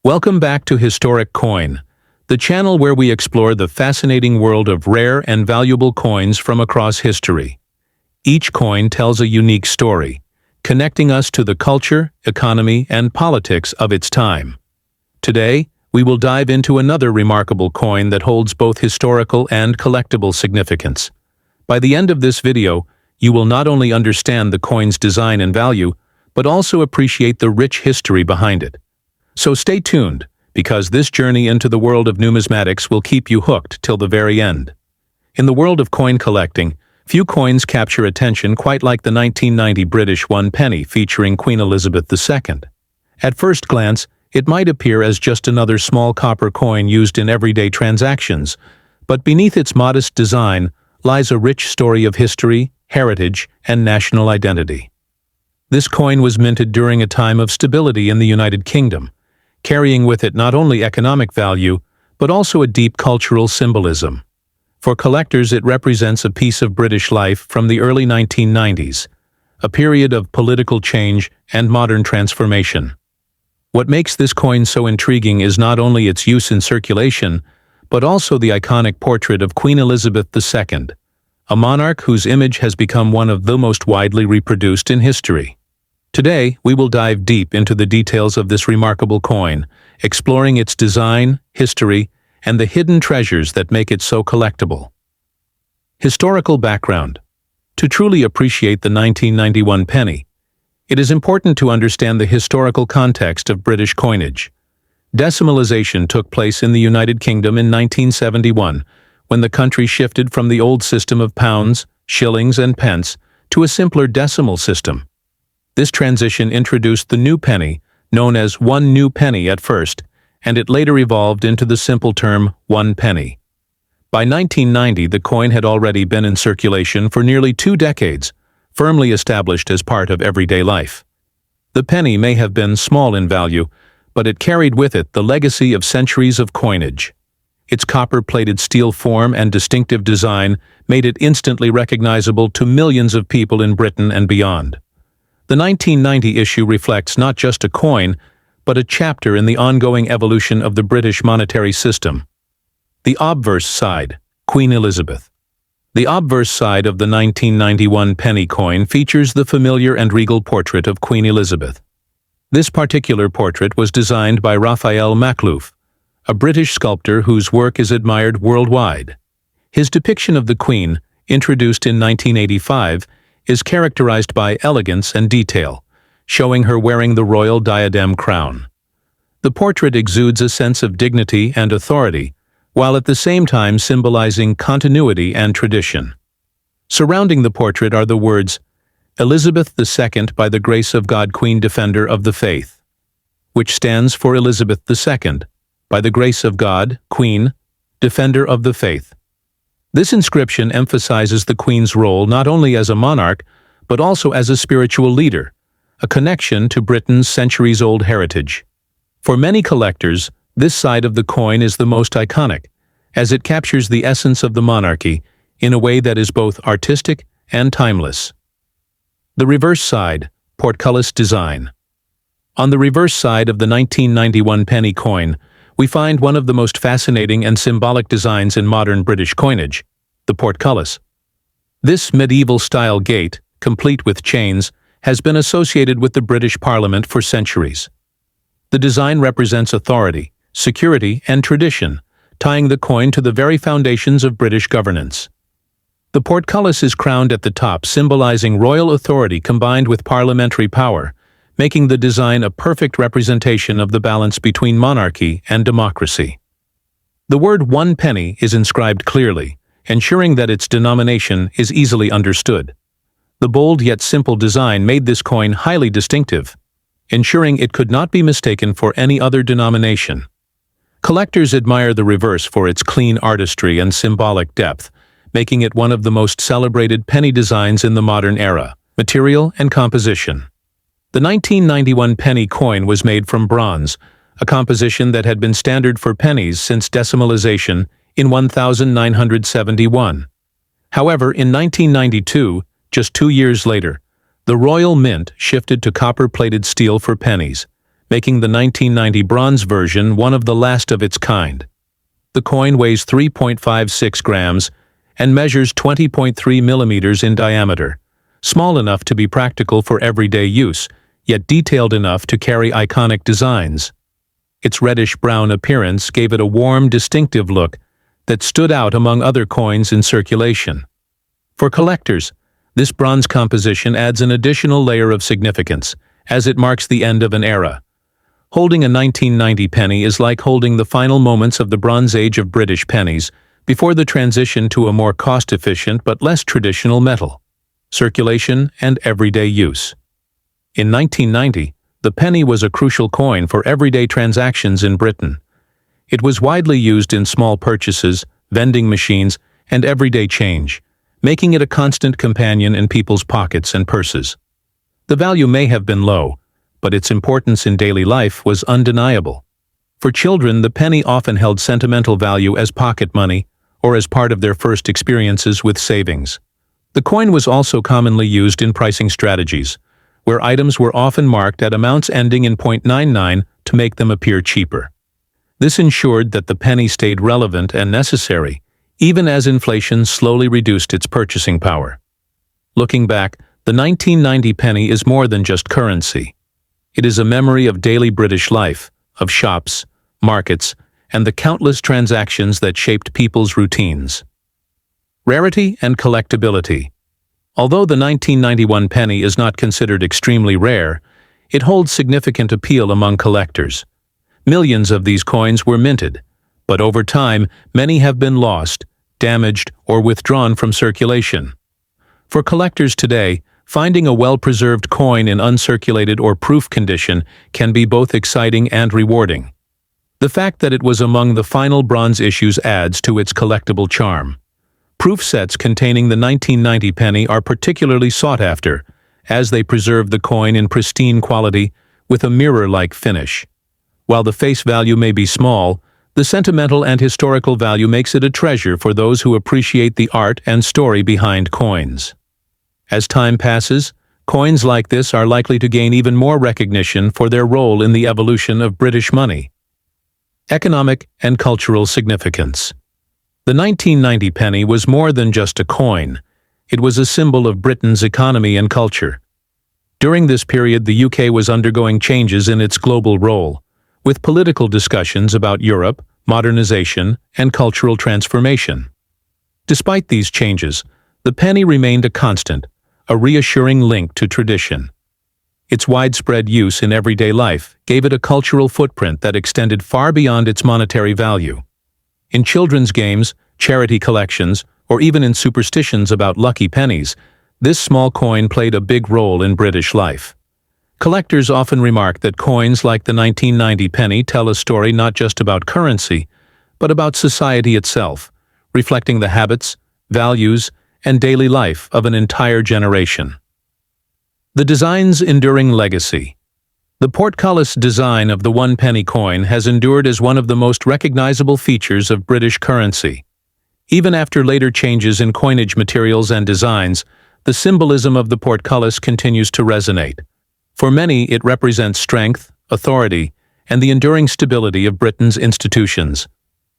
Welcome back to Historic Coin, the channel where we explore the fascinating world of rare and valuable coins from across history. Each coin tells a unique story, connecting us to the culture, economy, and politics of its time. Today, we will dive into another remarkable coin that holds both historical and collectible significance. By the end of this video, you will not only understand the coin's design and value, but also appreciate the rich history behind it. So stay tuned, because this journey into the world of numismatics will keep you hooked till the very end. In the world of coin collecting, few coins capture attention quite like the 1990 British 1 penny featuring Queen Elizabeth II. At first glance, it might appear as just another small copper coin used in everyday transactions, but beneath its modest design lies a rich story of history, heritage, and national identity. This coin was minted during a time of stability in the United Kingdom, carrying with it not only economic value, but also a deep cultural symbolism. For collectors, it represents a piece of British life from the early 1990s, a period of political change and modern transformation. What makes this coin so intriguing is not only its use in circulation, but also the iconic portrait of Queen Elizabeth II, a monarch whose image has become one of the most widely reproduced in history. Today, we will dive deep into the details of this remarkable coin, exploring its design, history, and the hidden treasures that make it so collectible. Historical background. To truly appreciate the 1991 penny, it is important to understand the historical context of British coinage. Decimalization took place in the United Kingdom in 1971, when the country shifted from the old system of pounds, shillings, and pence to a simpler decimal system. This transition introduced the new penny, known as 1 new penny at first, and it later evolved into the simple term 1 penny. By 1990, the coin had already been in circulation for nearly 2 decades, firmly established as part of everyday life. The penny may have been small in value, but it carried with it the legacy of centuries of coinage. Its copper-plated steel form and distinctive design made it instantly recognizable to millions of people in Britain and beyond. The 1990 issue reflects not just a coin, but a chapter in the ongoing evolution of the British monetary system. The obverse side, Queen Elizabeth. The obverse side of the 1991 penny coin features the familiar and regal portrait of Queen Elizabeth. This particular portrait was designed by Raphael Makhlouf, a British sculptor whose work is admired worldwide. His depiction of the Queen, introduced in 1985, is characterized by elegance and detail, showing her wearing the royal diadem crown. The portrait exudes a sense of dignity and authority, while at the same time symbolizing continuity and tradition. Surrounding the portrait are the words, "Elizabeth II by the grace of God Queen Defender of the Faith," which stands for Elizabeth II, by the grace of God, Queen, Defender of the Faith. This inscription emphasizes the Queen's role not only as a monarch, but also as a spiritual leader, a connection to Britain's centuries-old heritage. For many collectors, this side of the coin is the most iconic, as it captures the essence of the monarchy in a way that is both artistic and timeless. The reverse side, portcullis design. On the reverse side of the 1991 penny coin, we find one of the most fascinating and symbolic designs in modern British coinage, the portcullis. This medieval-style gate, complete with chains, has been associated with the British Parliament for centuries. The design represents authority, security, and tradition, tying the coin to the very foundations of British governance. The portcullis is crowned at the top, symbolizing royal authority combined with parliamentary power, making the design a perfect representation of the balance between monarchy and democracy. The word 1 penny is inscribed clearly, ensuring that its denomination is easily understood. The bold yet simple design made this coin highly distinctive, ensuring it could not be mistaken for any other denomination. Collectors admire the reverse for its clean artistry and symbolic depth, making it one of the most celebrated penny designs in the modern era. Material and composition. The 1991 penny coin was made from bronze, a composition that had been standard for pennies since decimalization in 1971. However, in 1992, just 2 years later, the Royal Mint shifted to copper-plated steel for pennies, making the 1990 bronze version one of the last of its kind. The coin weighs 3.56 grams and measures 20.3 millimeters in diameter, small enough to be practical for everyday use, yet detailed enough to carry iconic designs. Its reddish-brown appearance gave it a warm, distinctive look that stood out among other coins in circulation. For collectors, this bronze composition adds an additional layer of significance, as it marks the end of an era. Holding a 1990 penny is like holding the final moments of the Bronze Age of British pennies before the transition to a more cost-efficient but less traditional metal, circulation, and everyday use. In 1990, the penny was a crucial coin for everyday transactions in Britain. It was widely used in small purchases, vending machines, and everyday change, making it a constant companion in people's pockets and purses. The value may have been low, but its importance in daily life was undeniable. For children, the penny often held sentimental value as pocket money or as part of their first experiences with savings. The coin was also commonly used in pricing strategies, where items were often marked at amounts ending in .99 to make them appear cheaper. This ensured that the penny stayed relevant and necessary, even as inflation slowly reduced its purchasing power. Looking back, the 1990 penny is more than just currency. It is a memory of daily British life, of shops, markets, and the countless transactions that shaped people's routines. Rarity and collectability. Although the 1991 penny is not considered extremely rare, it holds significant appeal among collectors. Millions of these coins were minted, but over time, many have been lost, damaged, or withdrawn from circulation. For collectors today, finding a well-preserved coin in uncirculated or proof condition can be both exciting and rewarding. The fact that it was among the final bronze issues adds to its collectible charm. Proof sets containing the 1990 penny are particularly sought after, as they preserve the coin in pristine quality with a mirror-like finish. While the face value may be small, the sentimental and historical value makes it a treasure for those who appreciate the art and story behind coins. As time passes, coins like this are likely to gain even more recognition for their role in the evolution of British money. Economic and cultural significance. The 1990 penny was more than just a coin. It was a symbol of Britain's economy and culture. During this period, the UK was undergoing changes in its global role, with political discussions about Europe, modernization, and cultural transformation. Despite these changes, the penny remained a constant, a reassuring link to tradition. Its widespread use in everyday life gave it a cultural footprint that extended far beyond its monetary value. In children's games, charity collections, or even in superstitions about lucky pennies, this small coin played a big role in British life. Collectors often remark that coins like the 1990 penny tell a story not just about currency, but about society itself, reflecting the habits, values, and daily life of an entire generation. The design's enduring legacy. The portcullis design of the one-penny coin has endured as one of the most recognizable features of British currency. Even after later changes in coinage materials and designs, the symbolism of the portcullis continues to resonate. For many, it represents strength, authority, and the enduring stability of Britain's institutions.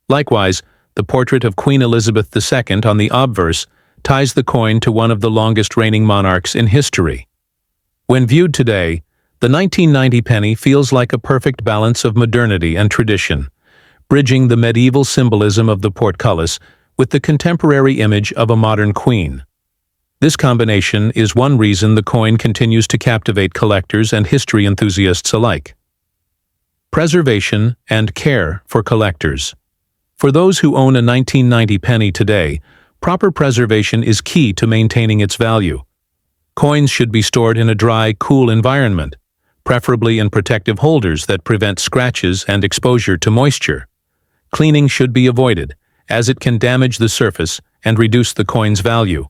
Likewise, the portrait of Queen Elizabeth II on the obverse ties the coin to one of the longest-reigning monarchs in history. When viewed today, the 1990 penny feels like a perfect balance of modernity and tradition, bridging the medieval symbolism of the portcullis with the contemporary image of a modern queen. This combination is one reason the coin continues to captivate collectors and history enthusiasts alike. Preservation and care for collectors. For those who own a 1990 penny today, proper preservation is key to maintaining its value. Coins should be stored in a dry, cool environment, preferably in protective holders that prevent scratches and exposure to moisture. Cleaning should be avoided, as it can damage the surface and reduce the coin's value.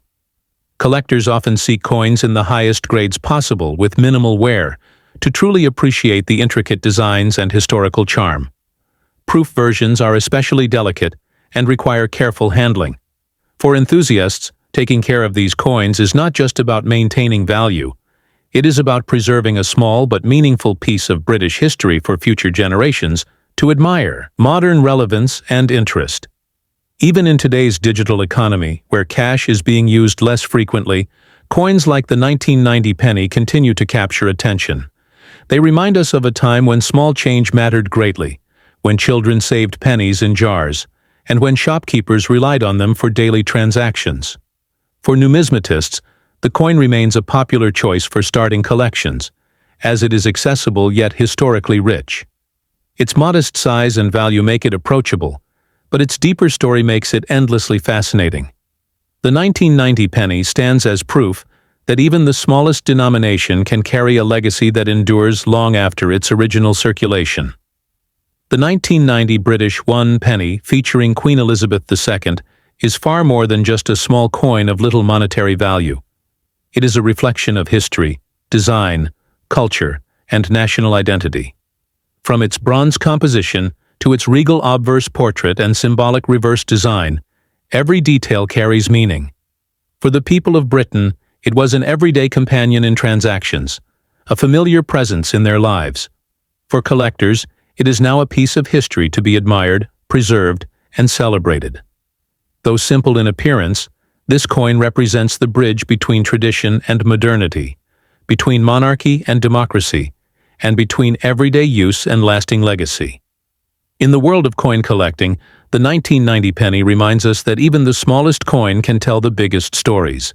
Collectors often seek coins in the highest grades possible with minimal wear to truly appreciate the intricate designs and historical charm. Proof versions are especially delicate and require careful handling. For enthusiasts, taking care of these coins is not just about maintaining value. It is about preserving a small but meaningful piece of British history for future generations to admire. Modern relevance and interest. Even in today's digital economy, where cash is being used less frequently, coins like the 1990 penny continue to capture attention. They remind us of a time when small change mattered greatly, when children saved pennies in jars, and when shopkeepers relied on them for daily transactions. For numismatists, the coin remains a popular choice for starting collections, as it is accessible yet historically rich. Its modest size and value make it approachable, but its deeper story makes it endlessly fascinating. The 1990 penny stands as proof that even the smallest denomination can carry a legacy that endures long after its original circulation. The 1990 British 1 penny featuring Queen Elizabeth II is far more than just a small coin of little monetary value. It is a reflection of history, design, culture, and national identity. From its bronze composition to its regal obverse portrait and symbolic reverse design, every detail carries meaning. For the people of Britain, it was an everyday companion in transactions, a familiar presence in their lives. For collectors, it is now a piece of history to be admired, preserved, and celebrated. Though simple in appearance, this coin represents the bridge between tradition and modernity, between monarchy and democracy, and between everyday use and lasting legacy. In the world of coin collecting, the 1990 penny reminds us that even the smallest coin can tell the biggest stories.